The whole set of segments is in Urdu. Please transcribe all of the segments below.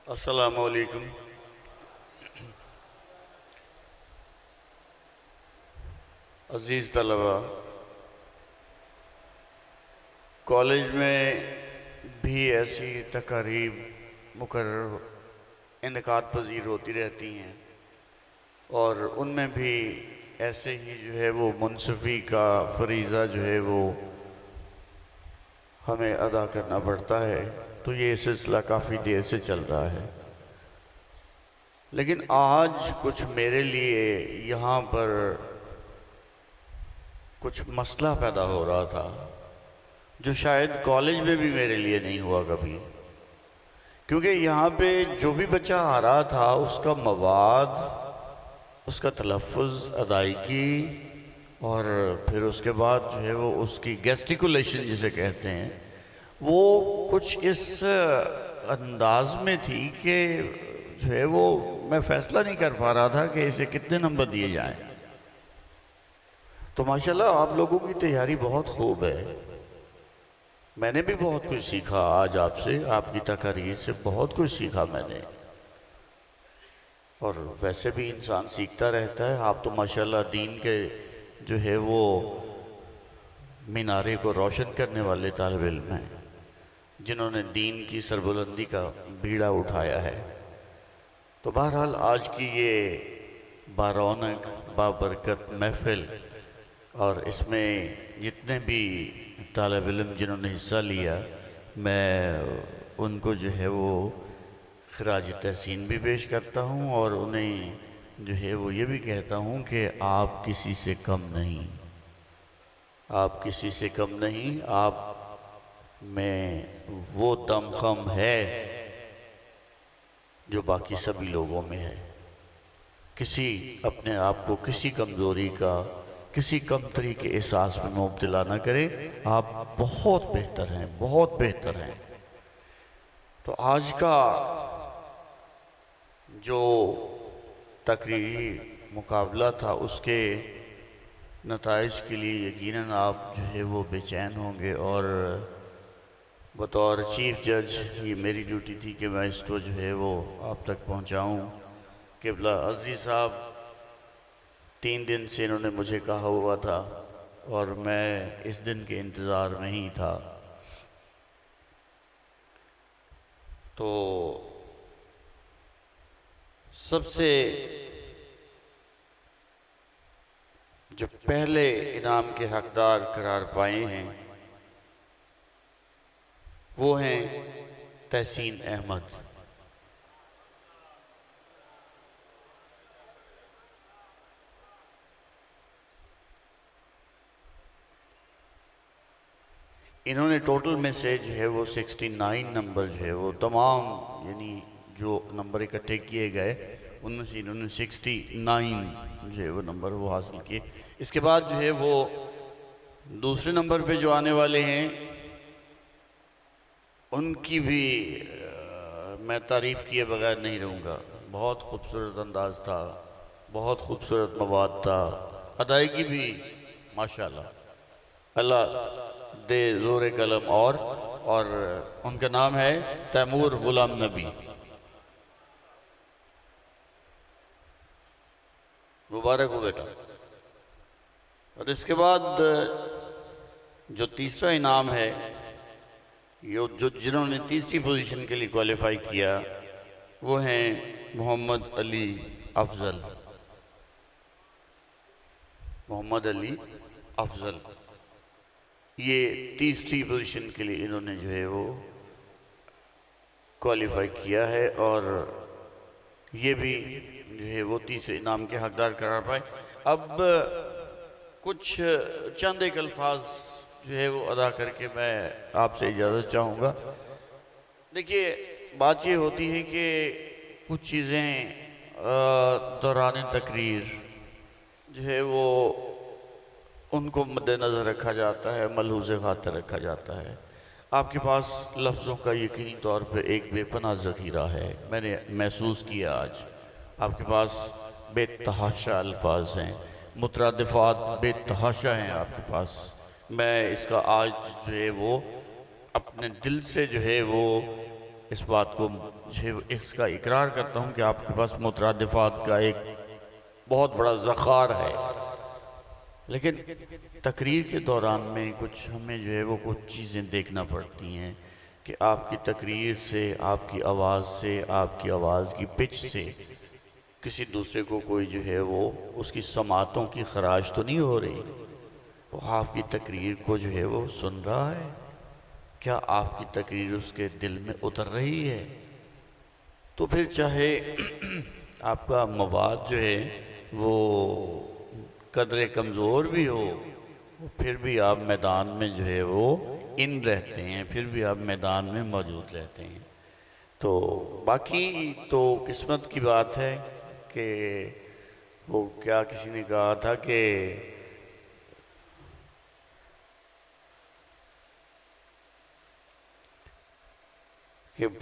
السلام علیکم۔ عزیز طلبہ، کالج میں بھی ایسی تقاریب مقرر انعقاد پذیر ہوتی رہتی ہیں اور ان میں بھی ایسے ہی جو ہے وہ منصفی کا فریضہ جو ہے وہ ہمیں ادا کرنا پڑتا ہے، تو یہ سلسلہ کافی دیر سے چل رہا ہے۔ لیکن آج کچھ میرے لیے یہاں پر کچھ مسئلہ پیدا ہو رہا تھا جو شاید کالج میں بھی میرے لیے نہیں ہوا کبھی، کیونکہ یہاں پہ جو بھی بچہ آ رہا تھا اس کا مواد، اس کا تلفظ، ادائیگی اور پھر اس کے بعد جو ہے وہ اس کی گیسٹیکولیشن جسے کہتے ہیں، وہ کچھ اس انداز میں تھی کہ جو ہے وہ میں فیصلہ نہیں کر پا رہا تھا کہ اسے کتنے نمبر دیے جائیں۔ تو ماشاءاللہ آپ لوگوں کی تیاری بہت خوب ہے، میں نے بھی بہت کچھ سیکھا آج آپ سے، آپ کی تقاریر سے بہت کچھ سیکھا میں نے، اور ویسے بھی انسان سیکھتا رہتا ہے۔ آپ تو ماشاءاللہ دین کے جو ہے وہ مینارے کو روشن کرنے والے طالب علم ہیں، جنہوں نے دین کی سربلندی کا بیڑا اٹھایا ہے۔ تو بہرحال آج کی یہ بارونق بابرکت محفل اور اس میں جتنے بھی طالب علم جنہوں نے حصہ لیا، میں ان کو جو ہے وہ خراج تحسین بھی پیش کرتا ہوں اور انہیں جو ہے وہ یہ بھی کہتا ہوں کہ آپ کسی سے کم نہیں، آپ کسی سے کم نہیں، آپ میں وہ دم خم ہے جو باقی سبھی لوگوں میں ہے۔ کسی اپنے آپ کو کسی کمزوری کا، کسی کمتری کے احساس میں مبتلا نہ کرے، آپ بہت بہتر ہیں، بہت بہتر ہیں۔ تو آج کا جو تقریری مقابلہ تھا اس کے نتائج کے لیے یقیناً آپ جو ہے وہ بے چین ہوں گے، اور بطور چیف جج یہ میری ڈیوٹی تھی کہ میں اس کو جو ہے وہ آپ تک پہنچاؤں۔ قبلہ عزیز صاحب 3 دن سے انہوں نے مجھے کہا ہوا تھا اور میں اس دن کے انتظار میں ہی تھا۔ تو سب سے جو پہلے انعام کے حقدار قرار پائے ہیں وہ ہیں تحسین احمد۔ انہوں نے ٹوٹل میں سے جو ہے وہ 69 نمبر جو ہے وہ تمام، یعنی جو نمبر اکٹھے کیے گئے ان میں سے انہوں نے 69 جو ہے وہ نمبر وہ حاصل کیے۔ اس کے بعد جو ہے وہ دوسرے نمبر پہ جو آنے والے ہیں ان کی بھی میں تعریف کیے بغیر نہیں رہوں گا۔ بہت خوبصورت انداز تھا، بہت خوبصورت مواد تھا، ادائیگی بھی ماشاءاللہ، اللہ دے زور قلم، اور ان کا نام ہے تیمور غلام نبی۔ مبارک ہو بیٹا۔ اور اس کے بعد جو تیسرا انعام ہے، جنہوں نے تیسری پوزیشن کے لیے کوالیفائی کیا، وہ ہیں محمد علی افضل۔ محمد علی افضل یہ تیسری پوزیشن کے لیے انہوں نے جو ہے وہ کوالیفائی کیا ہے، اور یہ بھی جو ہے وہ تیسرے انعام کے حقدار قرار پائے۔ اب کچھ چند ایک الفاظ جو ہے وہ ادا کر کے میں آپ سے اجازت چاہوں گا۔ دیکھیے بات یہ ہوتی ہے کہ کچھ چیزیں دوران تقریر جو ہے وہ ان کو مد نظر رکھا جاتا ہے، ملحوظ خاطر رکھا جاتا ہے۔ آپ کے پاس لفظوں کا یقینی طور پہ ایک بے پناہ ذخیرہ ہے، میں نے محسوس کیا آج۔ آپ کے پاس بے تحاشا الفاظ ہیں، مترادفات بے تحاشا ہیں آپ کے پاس۔ میں اس کا آج جو ہے وہ اپنے دل سے جو ہے وہ اس بات کو اس کا اقرار کرتا ہوں کہ آپ کے پاس مترادفات کا ایک بہت بڑا ذخار ہے، لیکن تقریر کے دوران میں کچھ ہمیں جو ہے وہ کچھ چیزیں دیکھنا پڑتی ہیں کہ آپ کی تقریر سے، آپ کی آواز سے، آپ کی آواز کی پچ سے کسی دوسرے کو کوئی جو ہے وہ اس کی سماعتوں کی خراش تو نہیں ہو رہی؟ وہ آپ کی تقریر کو جو ہے وہ سن رہا ہے؟ کیا آپ کی تقریر اس کے دل میں اتر رہی ہے؟ تو پھر چاہے آپ کا مواد جو ہے وہ قدر کمزور بھی ہو، پھر بھی آپ میدان میں جو ہے وہ ان رہتے ہیں، پھر بھی آپ میدان میں موجود رہتے ہیں۔ تو باقی تو قسمت کی بات ہے کہ وہ کیا کسی نے کہا تھا کہ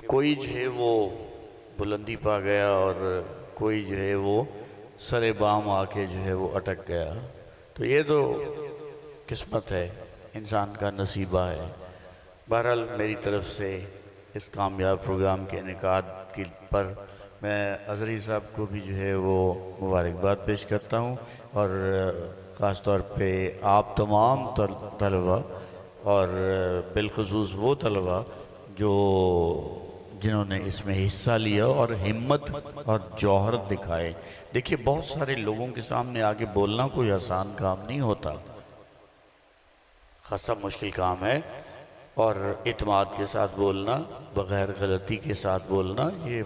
کوئی جو ہے وہ بلندی پا گیا اور کوئی جو ہے وہ سر بام آ کے جو ہے وہ اٹک گیا۔ تو یہ تو قسمت ہے، انسان کا نصیبہ ہے۔ بہرحال میری طرف سے اس کامیاب پروگرام کے انعقاد پر میں اظہری صاحب کو بھی جو ہے وہ مبارکباد پیش کرتا ہوں، اور خاص طور پہ آپ تمام طلبہ اور بالخصوص وہ طلبہ جنہوں نے اس میں حصہ لیا اور ہمت اور جوہرت دکھائے۔ دیکھیے بہت سارے لوگوں کے سامنے آگے بولنا کوئی آسان کام نہیں ہوتا، خاصا مشکل کام ہے، اور اعتماد کے ساتھ بولنا، بغیر غلطی کے ساتھ بولنا، یہ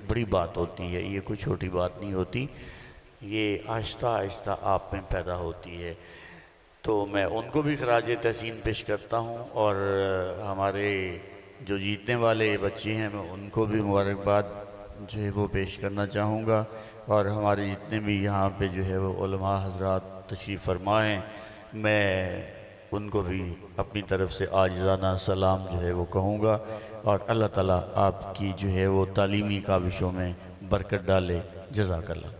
بڑی بات ہوتی ہے، یہ کوئی چھوٹی بات نہیں ہوتی، یہ آہستہ آہستہ آپ میں پیدا ہوتی ہے۔ تو میں ان کو بھی خراج تحسین پیش کرتا ہوں، اور ہمارے جو جیتنے والے بچے ہیں میں ان کو بھی مبارکباد جو ہے وہ پیش کرنا چاہوں گا، اور ہمارے جتنے بھی یہاں پہ جو ہے وہ علماء حضرات تشریف فرما ہیں، میں ان کو بھی اپنی طرف سے عاجزانہ سلام جو ہے وہ کہوں گا، اور اللہ تعالیٰ آپ کی جو ہے وہ تعلیمی کاوشوں میں برکت ڈالے۔ جزاک اللہ۔